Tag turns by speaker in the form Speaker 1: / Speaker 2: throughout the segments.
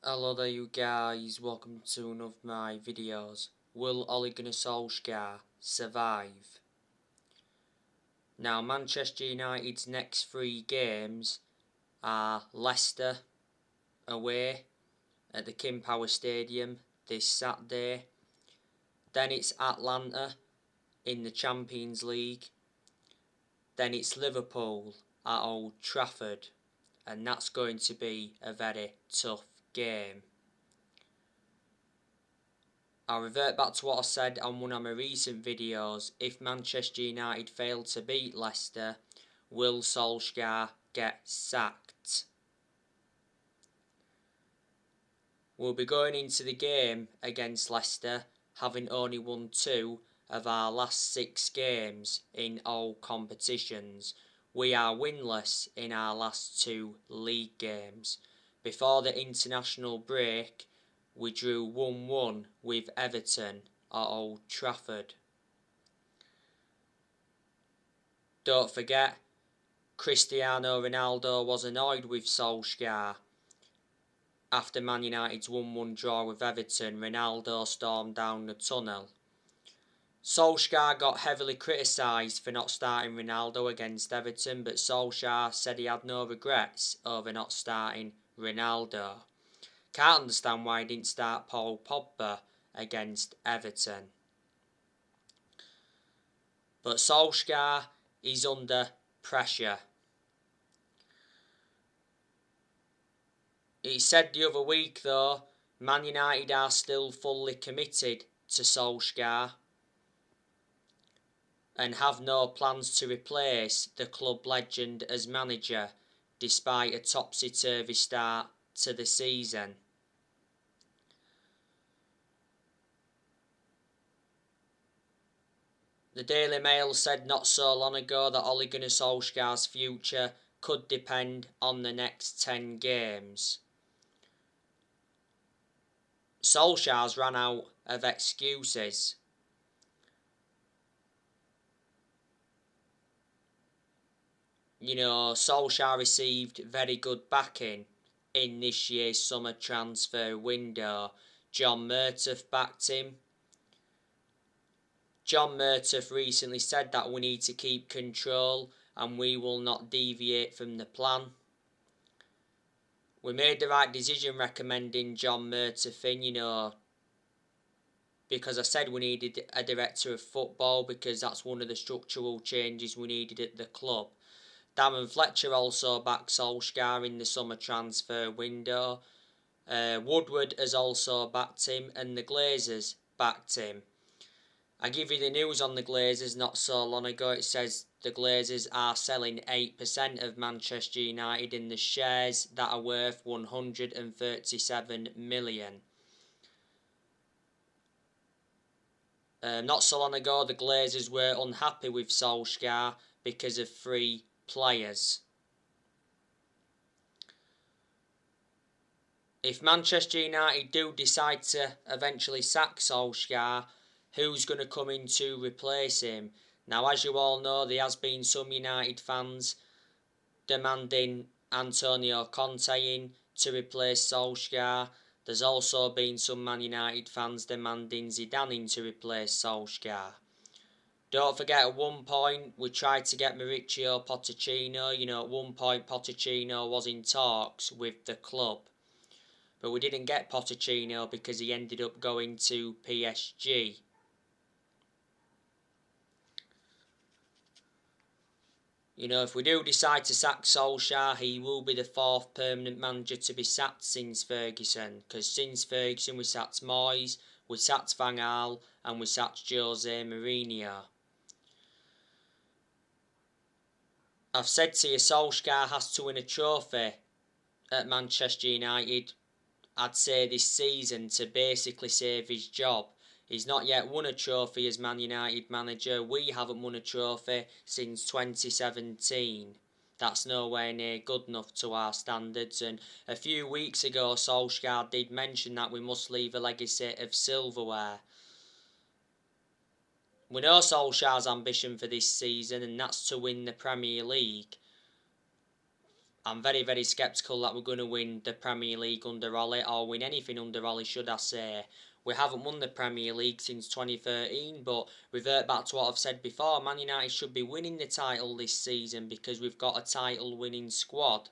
Speaker 1: Hello there you guys, welcome to one of my videos. Will Ole Gunnar Solskjaer survive? Now Manchester United's next 3 games are Leicester away at the King Power Stadium this Saturday. Then it's Atlanta in the Champions League. Then it's Liverpool at Old Trafford, and that's going to be a very tough game. I'll revert back to what I said on one of my recent videos. If Manchester United fail to beat Leicester, will Solskjaer get sacked? We'll be going into the game against Leicester having only won 2 of our last 6 games in all competitions. We are winless in our last 2 league games. Before the international break, we drew 1-1 with Everton at Old Trafford. Don't forget, Cristiano Ronaldo was annoyed with Solskjaer. After Man United's 1-1 draw with Everton, Ronaldo stormed down the tunnel. Solskjaer got heavily criticised for not starting Ronaldo against Everton, but Solskjaer said he had no regrets over not starting Ronaldo. Can't understand why he didn't start Paul Pogba against Everton. But Solskjaer is under pressure. He said the other week though, Man United are still fully committed to Solskjaer and have no plans to replace the club legend as manager despite a topsy-turvy start to the season. The Daily Mail said not so long ago that Ole Gunnar Solskjaer's future could depend on the next 10 games. Solskjaer's ran out of excuses. Solskjaer received very good backing in this year's summer transfer window. John Murtough backed him. John Murtough recently said that we need to keep control and we will not deviate from the plan. We made the right decision recommending John Murtough in, because I said we needed a director of football because that's one of the structural changes we needed at the club. Darren Fletcher also backed Solskjaer in the summer transfer window. Woodward has also backed him and the Glazers backed him. I give you the news on the Glazers not so long ago. It says the Glazers are selling 8% of Manchester United in the shares that are worth 137 million. Not so long ago, the Glazers were unhappy with Solskjaer because of 3 players. If Manchester United do decide to eventually sack Solskjaer, who's going to come in to replace him? Now, as you all know, there has been some United fans demanding Antonio Conte in to replace Solskjaer. There's also been some Man United fans demanding Zidane in to replace Solskjaer. Don't forget, at one point, we tried to get Mauricio Pochettino. At one point, Pochettino was in talks with the club. But we didn't get Pochettino because he ended up going to PSG. If we do decide to sack Solskjaer, he will be the 4th permanent manager to be sacked since Ferguson. Because since Ferguson, we sacked Moyes, we sacked Van Gaal, and we sacked Jose Mourinho. I've said to you, Solskjaer has to win a trophy at Manchester United, I'd say this season, to basically save his job. He's not yet won a trophy as Man United manager. We haven't won a trophy since 2017. That's nowhere near good enough to our standards. And a few weeks ago, Solskjaer did mention that we must leave a legacy of silverware. We know Solskjaer's ambition for this season, and that's to win the Premier League. I'm very, very sceptical that we're going to win the Premier League under Ollie, or win anything under Ollie, should I say. We haven't won the Premier League since 2013, but revert back to what I've said before, Man United should be winning the title this season because we've got a title-winning squad.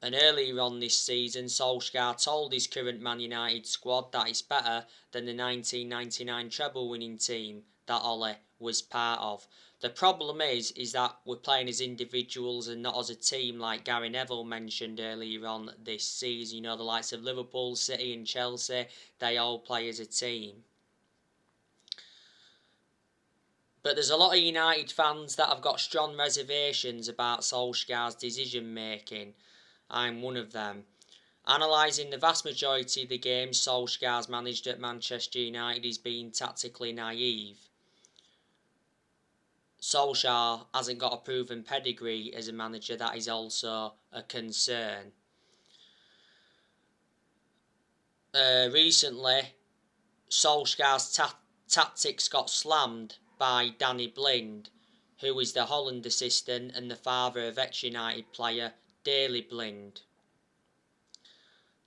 Speaker 1: And earlier on this season, Solskjaer told his current Man United squad that it's better than the 1999 treble-winning team that Ole was part of. The problem is that we're playing as individuals and not as a team, like Gary Neville mentioned earlier on this season. You know, the likes of Liverpool, City and Chelsea, they all play as a team. But there's a lot of United fans that have got strong reservations about Solskjaer's decision making. I'm one of them. Analysing the vast majority of the games Solskjaer's managed at Manchester United, he's been tactically naive. Solskjaer hasn't got a proven pedigree as a manager, that is also a concern. Recently, Solskjaer's tactics got slammed by Danny Blind, who is the Holland assistant and the father of ex-United player Daley Blind.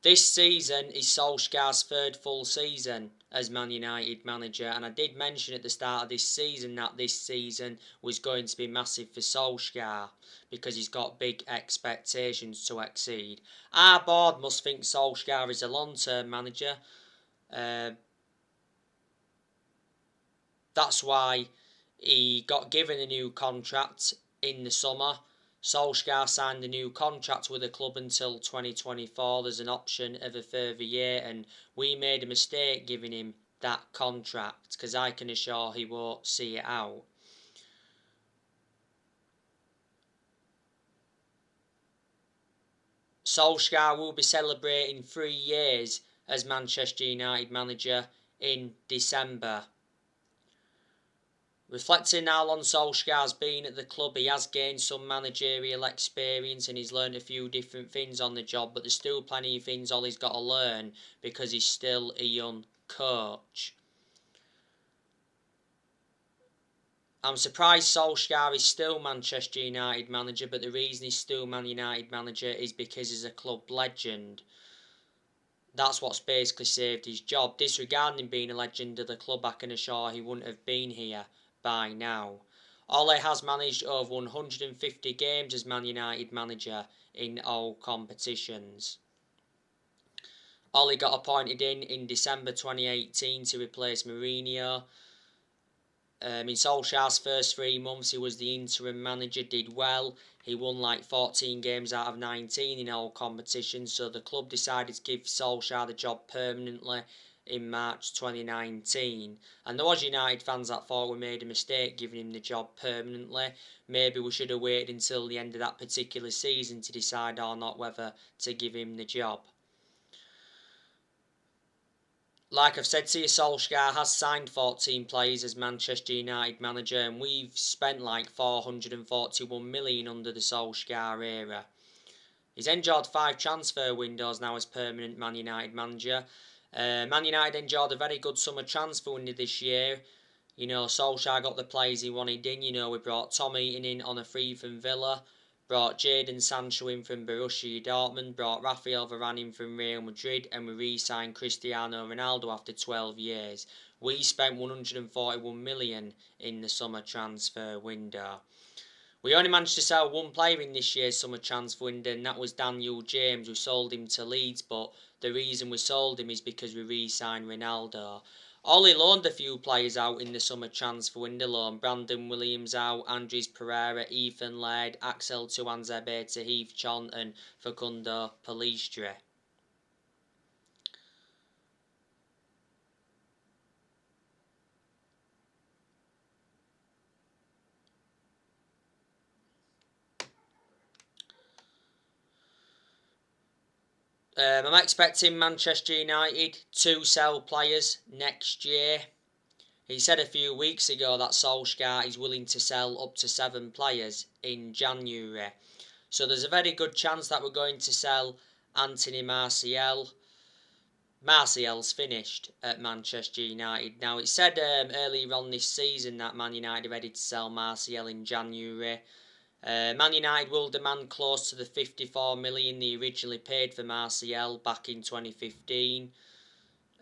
Speaker 1: This season is Solskjaer's third full season as Man United manager, and I did mention at the start of this season that this season was going to be massive for Solskjaer because he's got big expectations to exceed. Our board must think Solskjaer is a long-term manager. That's why he got given a new contract in the summer. Solskjaer signed a new contract with the club until 2024. There's an option of a further year, and we made a mistake giving him that contract because I can assure he won't see it out. Solskjaer will be celebrating 3 years as Manchester United manager in December. Reflecting how long Solskjaer's been at the club, he has gained some managerial experience and he's learned a few different things on the job, but there's still plenty of things Ollie's got to learn because he's still a young coach. I'm surprised Solskjaer is still Manchester United manager, but the reason he's still Man United manager is because he's a club legend. That's what's basically saved his job. Disregarding being a legend of the club, I can assure he wouldn't have been here by now. Ole has managed over 150 games as Man United manager in all competitions. Ole got appointed in December 2018 to replace Mourinho. In Solskjaer's first 3 months, he was the interim manager, did well. He won like 14 games out of 19 in all competitions, so the club decided to give Solskjaer the job permanently in March 2019. And there was United fans that thought we made a mistake giving him the job permanently. Maybe we should have waited until the end of that particular season to decide or not whether to give him the job. Like I've said to you, Solskjaer has signed 14 players as Manchester United manager, and we've spent like 441 million under the Solskjaer era. He's enjoyed 5 transfer windows now as permanent Man United manager. Man United enjoyed a very good summer transfer window this year. You know, Solskjaer got the players he wanted in. You know, we brought Tom Heaton in on a free from Villa, brought Jadon Sancho in from Borussia Dortmund, brought Rafael Varane in from Real Madrid, and we re-signed Cristiano Ronaldo after 12 years. We spent 141 million in the summer transfer window. We only managed to sell one player in this year's summer transfer window, and that was Daniel James. We sold him to Leeds, but the reason we sold him is because we re-signed Ronaldo. Ollie loaned a few players out in the summer transfer window. Loaned Brandon Williams out, Andres Pereira, Ethan Laird, Axel Tuanzebe, Tahith Chon and Facundo Pellistri. I'm expecting Manchester United to sell players next year. He said a few weeks ago that Solskjaer is willing to sell up to 7 players in January. So there's a very good chance that we're going to sell Anthony Martial. Martial's finished at Manchester United. Now, it said earlier on this season that Man United are ready to sell Martial in January. Man United will demand close to the 54 million they originally paid for Martial back in 2015.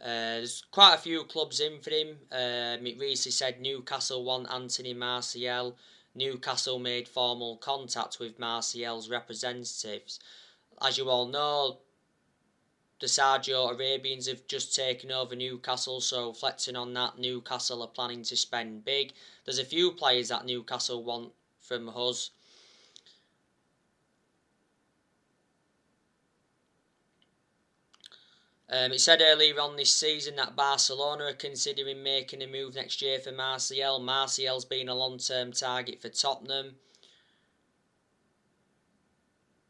Speaker 1: There's quite a few clubs in for him. It recently said Newcastle want Anthony Martial. Newcastle made formal contact with Martial's representatives. As you all know, the Saudi Arabians have just taken over Newcastle, so reflecting on that, Newcastle are planning to spend big. There's a few players that Newcastle want from us. It said earlier on this season that Barcelona are considering making a move next year for Martial. Martial's been a long-term target for Tottenham.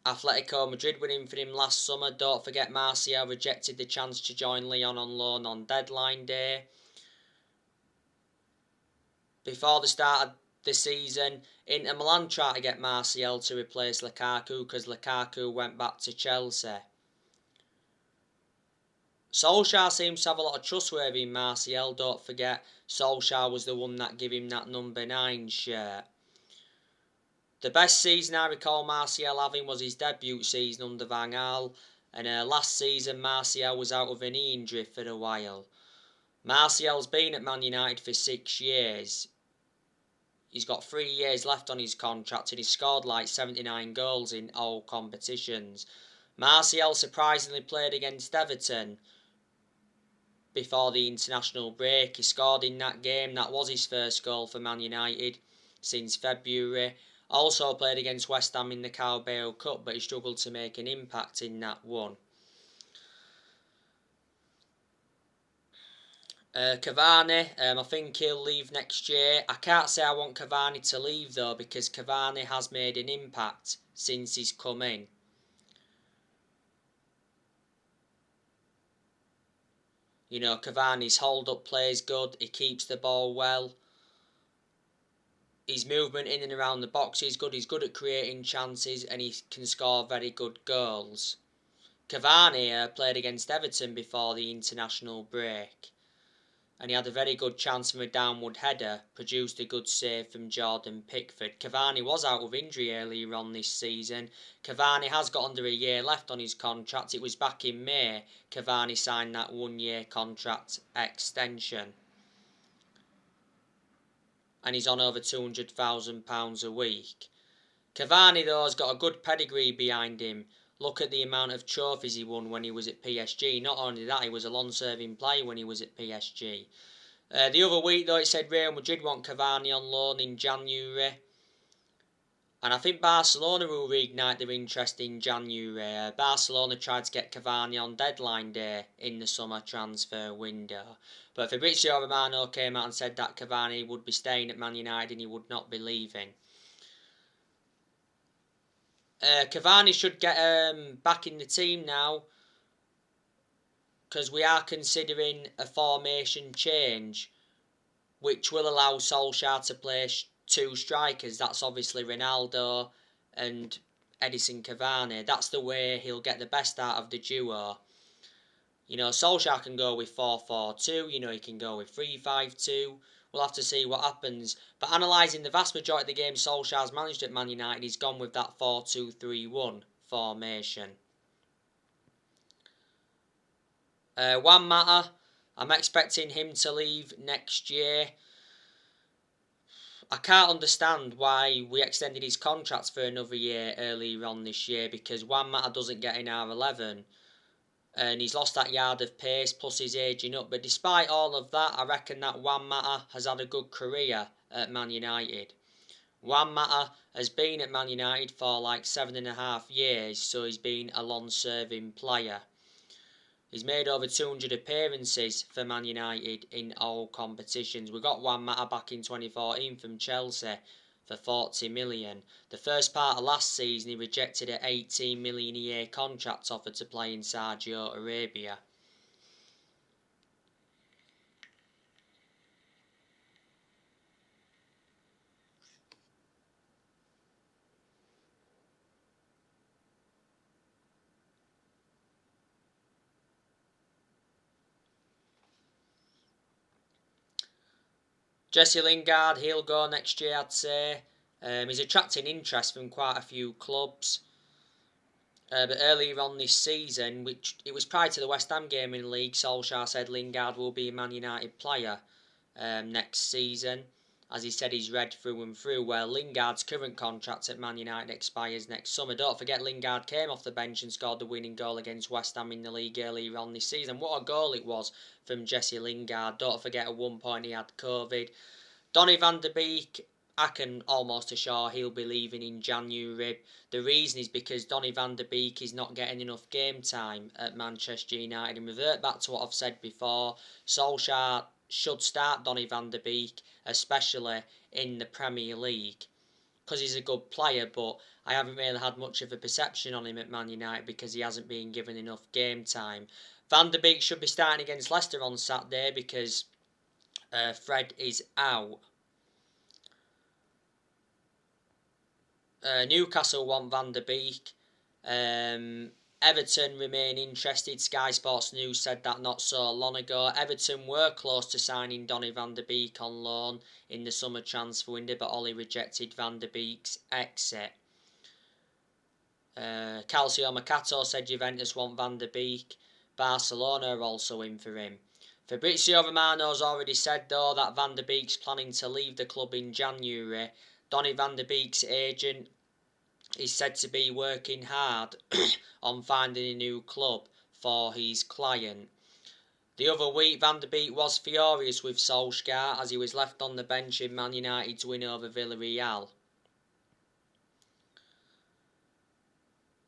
Speaker 1: Atletico Madrid were in for him last summer. Don't forget Martial rejected the chance to join Lyon on loan on deadline day. Before the start of the season, Inter Milan tried to get Martial to replace Lukaku because Lukaku went back to Chelsea. Solskjaer seems to have a lot of trustworthy in Martial. Don't forget, Solskjaer was the one that gave him that number 9 shirt. The best season I recall Martial having was his debut season under Van Gaal, and last season Martial was out of a knee injury for a while. Martial's been at Man United for 6 years. He's got 3 years left on his contract and he's scored like 79 goals in all competitions. Martial surprisingly played against Everton before the international break. He scored in that game. That was his first goal for Man United since February. Also played against West Ham in the Carabao Cup, but he struggled to make an impact in that one. Cavani, I think he'll leave next year. I can't say I want Cavani to leave though, because Cavani has made an impact since he's come in. You know, Cavani's hold-up play is good. He keeps the ball well. His movement in and around the box is good. He's good at creating chances and he can score very good goals. Cavani played against Everton before the international break, and he had a very good chance from a downward header, produced a good save from Jordan Pickford. Cavani was out of injury earlier on this season. Cavani has got under a year left on his contract. It was back in May Cavani signed that 1-year contract extension, and he's on over £200,000 a week. Cavani though has got a good pedigree behind him. Look at the amount of trophies he won when he was at PSG. Not only that, he was a long-serving player when he was at PSG. The other week though, it said Real Madrid want Cavani on loan in January, and I think Barcelona will reignite their interest in January. Barcelona tried to get Cavani on deadline day in the summer transfer window, but Fabrizio Romano came out and said that Cavani would be staying at Man United and he would not be leaving. Cavani should get back in the team now, because we are considering a formation change which will allow Solskjaer to play 2 strikers. That's obviously Ronaldo and Edison Cavani. That's the way he'll get the best out of the duo. You know, Solskjaer can go with 4-4-2, you know, he can go with 3-5-2. We'll have to see what happens. But analysing the vast majority of the games Solskjaer's managed at Man United, he's gone with that 4-2-3-1 formation. Juan Mata, I'm expecting him to leave next year. I can't understand why we extended his contract for another year earlier on this year, because Juan Mata doesn't get in our 11. And he's lost that yard of pace, plus he's ageing up. But despite all of that, I reckon that Juan Mata has had a good career at Man United. Juan Mata has been at Man United for like 7.5 years, so he's been a long-serving player. He's made over 200 appearances for Man United in all competitions. We got Juan Mata back in 2014 from Chelsea for 40 million. The first part of last season he rejected an 18 million a year contract offer to play in Saudi Arabia. Jesse Lingard, he'll go next year, I'd say. He's attracting interest from quite a few clubs. But earlier on this season, which it was prior to the West Ham game in the league, Solskjaer said Lingard will be a Man United player next season. As he said, he's read through and through. Well, Lingard's current contract at Man United expires next summer. Don't forget, Lingard came off the bench and scored the winning goal against West Ham in the league earlier on this season. What a goal it was from Jesse Lingard. Don't forget, at one point he had COVID. Donny van der Beek, I can almost assure he'll be leaving in January. The reason is because Donny van der Beek is not getting enough game time at Manchester United. And revert back to what I've said before, Solskjaer should start Donny van der Beek, especially in the Premier League, because he's a good player, but I haven't really had much of a perception on him at Man United because he hasn't been given enough game time. Van der Beek should be starting against Leicester on Saturday because Fred is out. Newcastle want Van der Beek. Everton remain interested. Sky Sports News said that not so long ago. Everton were close to signing Donny van der Beek on loan in the summer transfer window, but Ollie rejected Van der Beek's exit. Calcio Mercato said Juventus want Van der Beek. Barcelona are also in for him. Fabrizio Romano's already said though that Van der Beek's planning to leave the club in January. Donny van der Beek's agent is said to be working hard on finding a new club for his client. The other week, Van der Beek was furious with Solskjaer as he was left on the bench in Man United's win over Villarreal.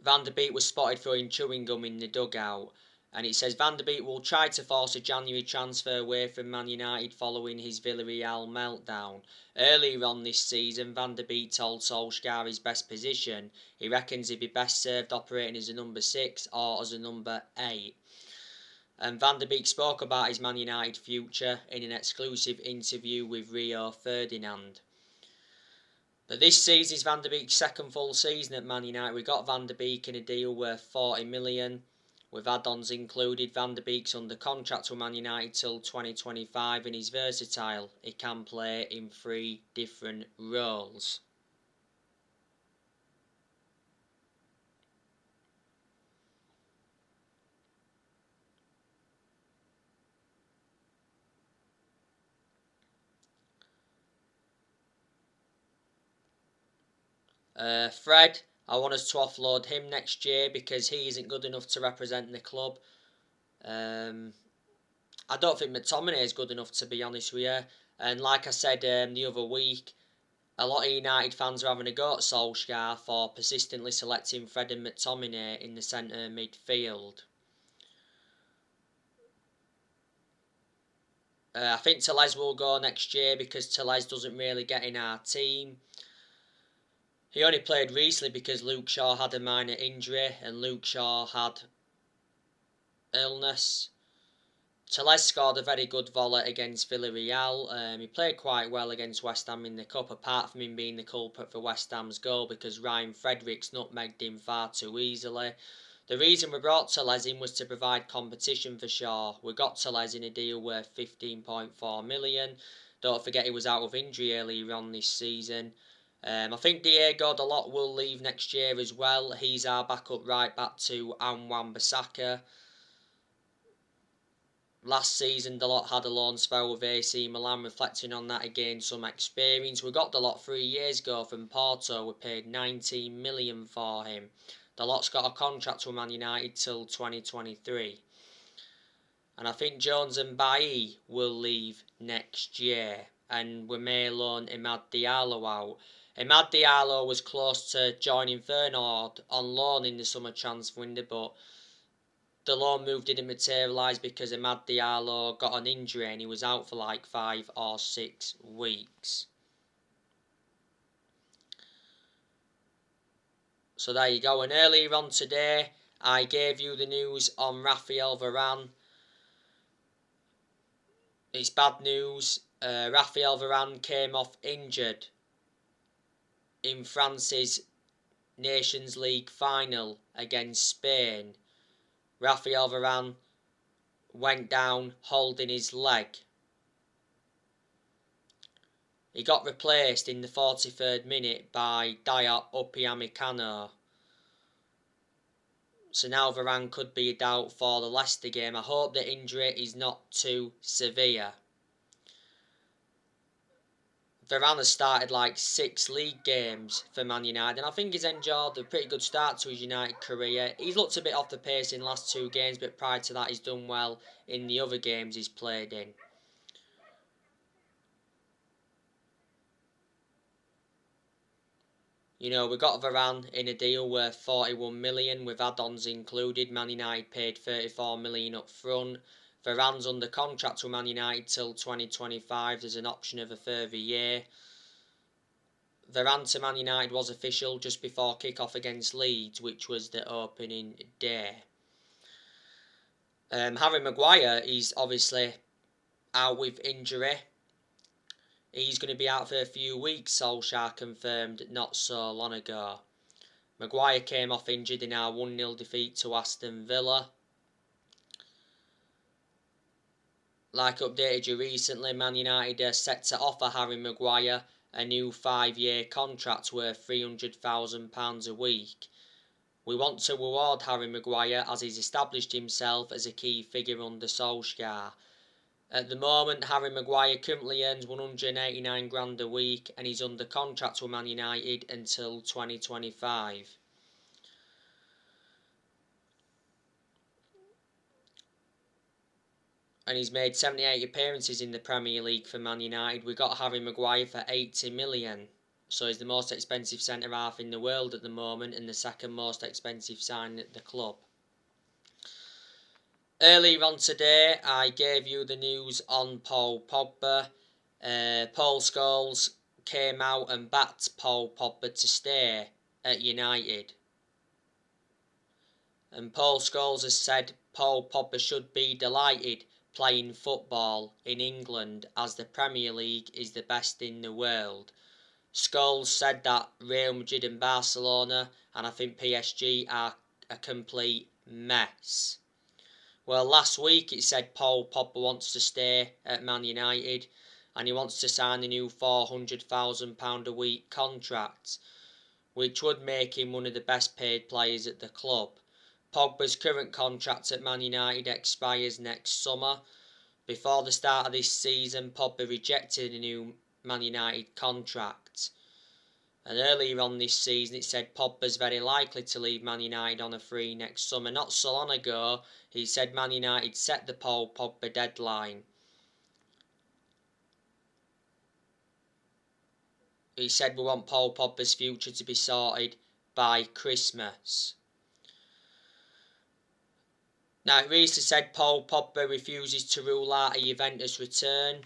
Speaker 1: Van der Beek was spotted throwing chewing gum in the dugout. And it says Van der Beek will try to force a January transfer away from Man United following his Villarreal meltdown. Earlier on this season, Van der Beek told Solskjaer his best position. He reckons he'd be best served operating as a number 6 or as a number 8. And Van der Beek spoke about his Man United future in an exclusive interview with Rio Ferdinand. But this season is Van der Beek's second full season at Man United. We got Van der Beek in a deal worth 40 million. With add-ons included. Van der Beek's under contract with Man United till 2025 and he's versatile. He can play in 3 different roles. Fred, I want us to offload him next year because he isn't good enough to represent the club. I don't think McTominay is good enough, to be honest with you. And like I said the other week, a lot of United fans are having a go at Solskjaer for persistently selecting Fred and McTominay in the centre midfield. I think Tellez will go next year because Tellez doesn't really get in our team. He only played recently because Luke Shaw had a minor injury and Luke Shaw had illness. Tellez scored a very good volley against Villarreal. He played quite well against West Ham in the Cup, apart from him being the culprit for West Ham's goal because Ryan Fredericks nutmegged him far too easily. The reason we brought Tellez in was to provide competition for Shaw. We got Tellez in a deal worth 15.4 million. Don't forget he was out of injury earlier on this season. I think Diego Dalot will leave next year as well. He's our backup right back to Wan-Bissaka. Last season, Dalot had a loan spell with AC Milan. Reflecting on that, he gained some experience. We got Dalot 3 years ago from Porto. We paid 19 million for him. Dalot's got a contract with Man United till 2023. And I think Jones and Bailly will leave next year. And we may loan Imad Diallo out. Imad Diallo was close to joining Feyenoord on loan in the summer transfer window, but the loan move didn't materialise because Imad Diallo got an injury and he was out for like 5 or 6 weeks. So there you go. And earlier on today, I gave you the news on Raphael Varane. It's bad news. Raphael Varane came off injured in France's Nations League final against Spain. Raphael Varane went down holding his leg. He got replaced in the 43rd minute by Dayot Upamecano. So now Varane could be a doubt for the Leicester game. I hope the injury is not too severe. Varane has started like 6 league games for Man United, and I think he's enjoyed a pretty good start to his United career. He's looked a bit off the pace in the last 2 games, but prior to that he's done well in the other games he's played in. You know, we got Varane in a deal worth 41 million with add-ons included. Man United paid 34 million up front. Varane's under contract with Man United till 2025. There's an option of a further year. Varane to Man United was official just before kick-off against Leeds, which was the opening day. Harry Maguire is obviously out with injury. He's going to be out for a few weeks, Solskjaer confirmed not so long ago. Maguire came off injured in our 1-0 defeat to Aston Villa. Like updated you recently, Man United are set to offer Harry Maguire a new 5-year contract worth £300,000 a week. We want to reward Harry Maguire as he's established himself as a key figure under Solskjaer. At the moment, Harry Maguire currently earns £189,000 a week and he's under contract with Man United until 2025. And he's made 78 appearances in the Premier League for Man United. We got Harry Maguire for 80 million. So he's the most expensive centre-half in the world at the moment and the second most expensive signing at the club. Earlier on today, I gave you the news on Paul Pogba. Paul Scholes came out and backed Paul Pogba to stay at United. And Paul Scholes has said Paul Pogba should be delighted playing football in England as the Premier League is the best in the world. Scholes said that Real Madrid and Barcelona and I think PSG are a complete mess. Well, last week it said Paul Pogba wants to stay at Man United and he wants to sign a new £400,000 a week contract, which would make him one of the best paid players at the club. Pogba's current contract at Man United expires next summer. Before the start of this season, Pogba rejected a new Man United contract. And earlier on this season it said Pogba's very likely to leave Man United on a free next summer. Not so long ago he said Man United set the Paul Pogba deadline. He said we want Paul Pogba's future to be sorted by Christmas. Now it recently said Paul Pogba refuses to rule out a Juventus return.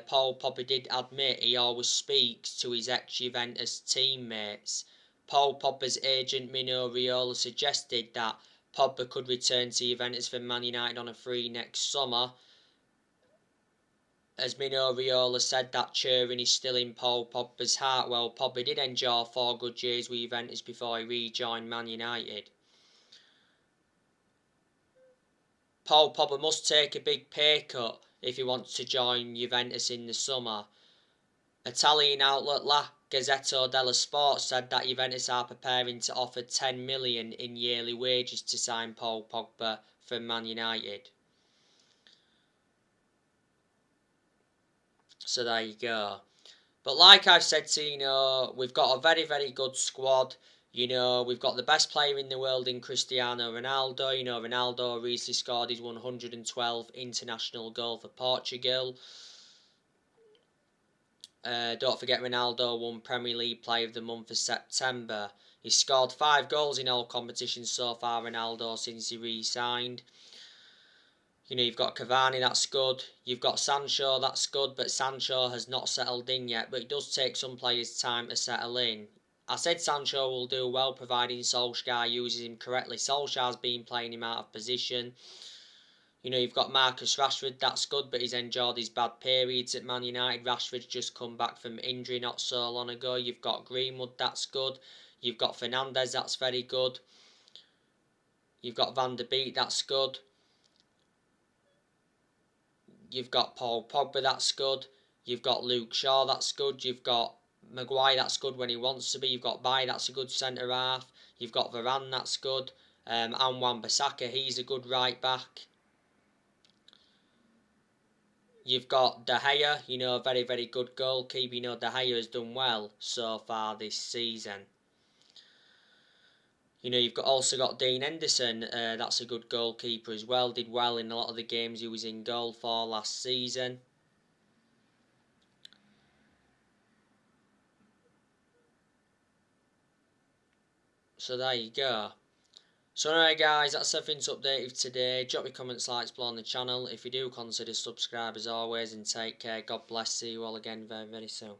Speaker 1: Paul Pogba did admit he always speaks to his ex-Juventus teammates. Paul Pogba's agent Mino Raiola suggested that Pogba could return to Juventus from Man United on a free next summer. As Mino Raiola said, that cheering is still in Paul Pogba's heart. Well, Pogba did enjoy 4 good years with Juventus before he rejoined Man United. Paul Pogba must take a big pay cut if he wants to join Juventus in the summer. Italian outlet La Gazzetta dello Sport said that Juventus are preparing to offer 10 million in yearly wages to sign Paul Pogba from Man United. So there you go. But like I've said to you, we've got a very, very good squad. We've got the best player in the world in Cristiano Ronaldo. Ronaldo recently scored his 112th international goal for Portugal. Don't forget Ronaldo won Premier League Player of the Month for September. He's scored 5 goals in all competitions so far, Ronaldo, since he re-signed. You've got Cavani, that's good. You've got Sancho, that's good, but Sancho has not settled in yet. But it does take some players time to settle in. I said Sancho will do well providing Solskjaer uses him correctly. Solskjaer's been playing him out of position. You've got Marcus Rashford, that's good, but he's enjoyed his bad periods at Man United. Rashford's just come back from injury not so long ago. You've got Greenwood, that's good. You've got Fernandes, that's very good. You've got Van der Beek, that's good. You've got Paul Pogba, that's good. You've got Luke Shaw, that's good. You've got Maguire, that's good when he wants to be. You've got Baye, that's a good centre half. You've got Varane, that's good. And Wan-Bissaka, he's a good right back. You've got De Gea, a very, very good goalkeeper. De Gea has done well so far this season. You've also got Dean Henderson, that's a good goalkeeper as well. Did well in a lot of the games he was in goal for last season. So there you go. So anyway guys, that's everything to update with today. Drop your comments, likes below on the channel. If you do, consider subscribe as always, and take care. God bless. See you all again very, very soon.